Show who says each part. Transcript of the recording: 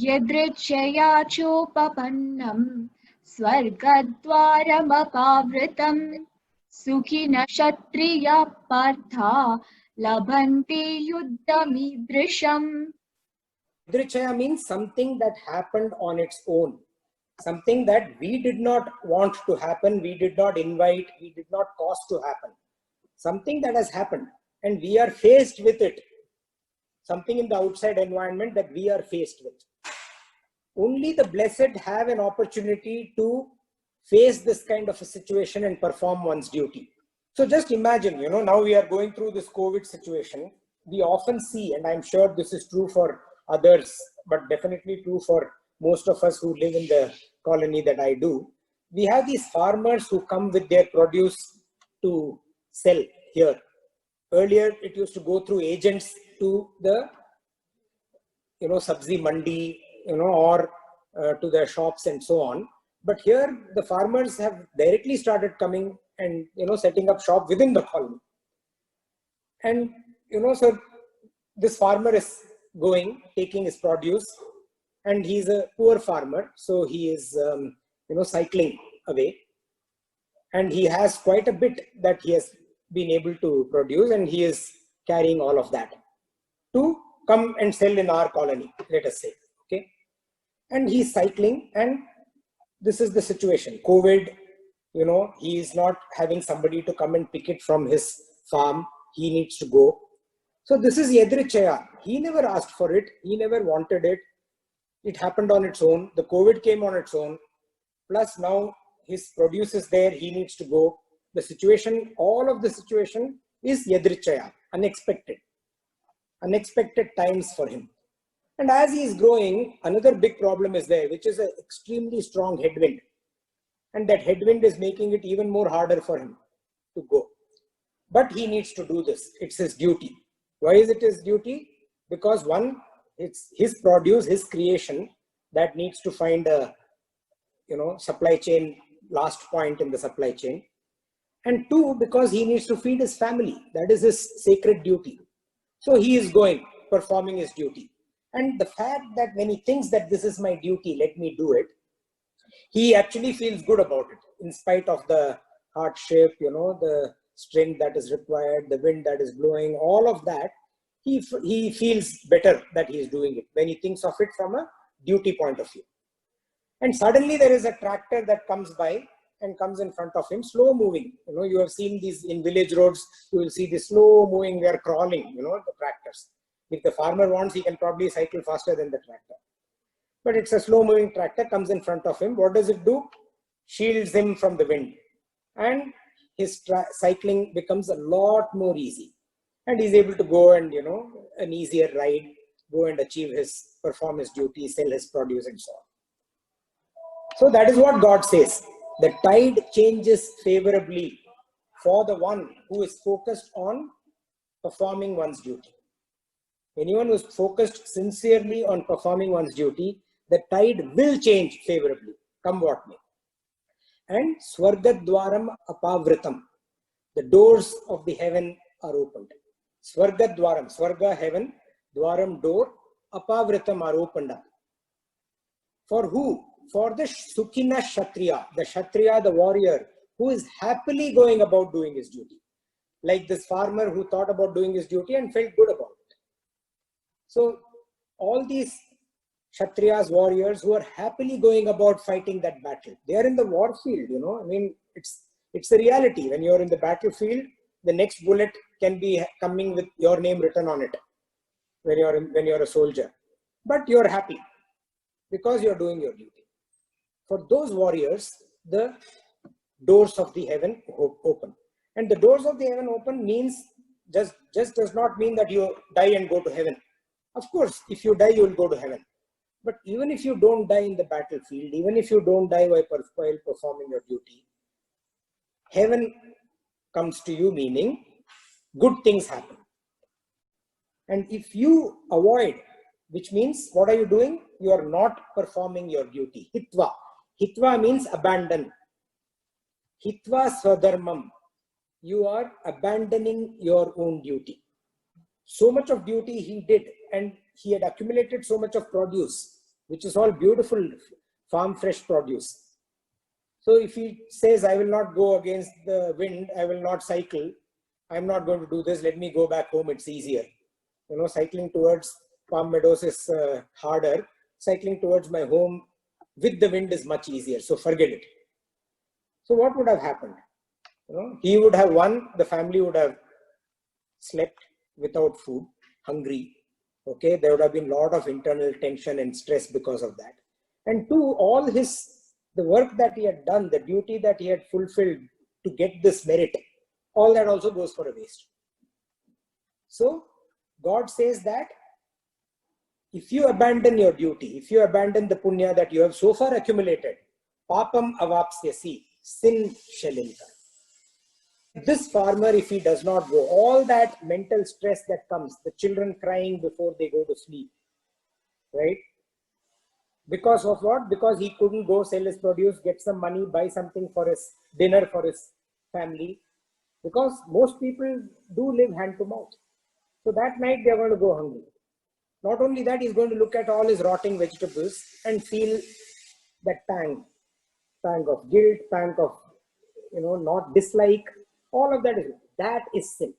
Speaker 1: यदृच्छया चोपपन्नम् स्वर्गद्वारमपावृतम् सुखिनः क्षत्रियाः पार्था लभन्ते युद्धमीदृशम्.
Speaker 2: Yadrichaya means something that happened on its own, something that we did not want to happen, we did not invite, we did not cause to happen. Something that has happened and we are faced with it. Something in the outside environment that we are faced with. Only the blessed have an opportunity to face this kind of a situation and perform one's duty. So just imagine, now we are going through this COVID situation. We often see, and I'm sure this is true for others, but definitely true for most of us who live in the colony that I do. We have these farmers who come with their produce to sell here. Earlier, it used to go through agents to the, sabzi mandi, or to their shops and so on. But here, the farmers have directly started coming and, setting up shop within the colony. And, so this farmer is taking his produce, and he's a poor farmer. So he is, cycling away. And he has quite a bit that he has been able to produce, and he is carrying all of that to come and sell in our colony, let us say. Okay. And he's cycling, and this is the situation. COVID, he is not having somebody to come and pick it from his farm. He needs to go. So this is Yadrichaya. He never asked for it. He never wanted it. It happened on its own. The COVID came on its own. Plus now his produce is there. He needs to go. The situation, all of the situation is Yadrichaya, unexpected. Unexpected times for him. And as he is growing, another big problem is there, which is an extremely strong headwind. And that headwind is making it even more harder for him to go. But he needs to do this. It's his duty. Why is it his duty? Because one, it's his produce, his creation that needs to find a, supply chain, last point in the supply chain. And two, because he needs to feed his family. That is his sacred duty. So he is going, performing his duty. And the fact that when he thinks that this is my duty, let me do it, he actually feels good about it, in spite of the hardship, the strength that is required, the wind that is blowing, all of that. He feels better that he is doing it when he thinks of it from a duty point of view. And suddenly there is a tractor that comes by and comes in front of him, slow moving. You have seen these in village roads. You will see the slow moving, they are crawling, the tractors. If the farmer wants, he can probably cycle faster than the tractor. But it's a slow moving tractor, comes in front of him. What does it do? Shields him from the wind. And his cycling becomes a lot more easy. And he's able to go and, an easier ride, go and perform his duty, sell his produce and so on. So that is what God says. The tide changes favorably for the one who is focused on performing one's duty. Anyone who is focused sincerely on performing one's duty, the tide will change favorably, come what may. And Swargadwaram apavritam, the doors of the heaven are opened. Swargadwaram, Swarga heaven, Dwaram door, apavritam are opened up. For who? For the Sukhina Kshatriya, the warrior, who is happily going about doing his duty. Like this farmer who thought about doing his duty and felt good about it. So all these Kshatriyas, warriors who are happily going about fighting that battle, they are in the war field, it's a reality. When you're in the battlefield, the next bullet can be coming with your name written on it when you're a soldier. But you're happy because you're doing your duty. For those warriors, the doors of the heaven open. And the doors of the heaven open means just does not mean that you die and go to heaven. Of course, if you die, you will go to heaven. But even if you don't die in the battlefield, even if you don't die while performing your duty, heaven comes to you, meaning good things happen. And if you avoid, which means what are you doing? You are not performing your duty. Hitva. Hitva means abandon. Hitva swadharmam. You are abandoning your own duty. So much of duty he did, and he had accumulated so much of produce, which is all beautiful farm fresh produce. So if he says, I will not go against the wind, I will not cycle, I'm not going to do this, let me go back home, it's easier. You know, cycling towards Palm Meadows is harder. Cycling towards my home with the wind is much easier. So forget it. So what would have happened? You know, he would have won, the family would have slept without food, hungry. Okay, there would have been a lot of internal tension and stress because of that. And two, all the work that he had done, the duty that he had fulfilled to get this merit, all that also goes for a waste. So God says that if you abandon your duty, if you abandon the punya that you have so far accumulated, papam avapsyasi, sin shall incur. This farmer, if he does not go, all that mental stress that comes, the children crying before they go to sleep, right? Because of what? Because he couldn't go sell his produce, get some money, buy something for his dinner for his family. Because most people do live hand to mouth. So that night they are going to go hungry. Not only that, he's going to look at all his rotting vegetables and feel that pang of guilt, pang of, not dislike. All of that is sin.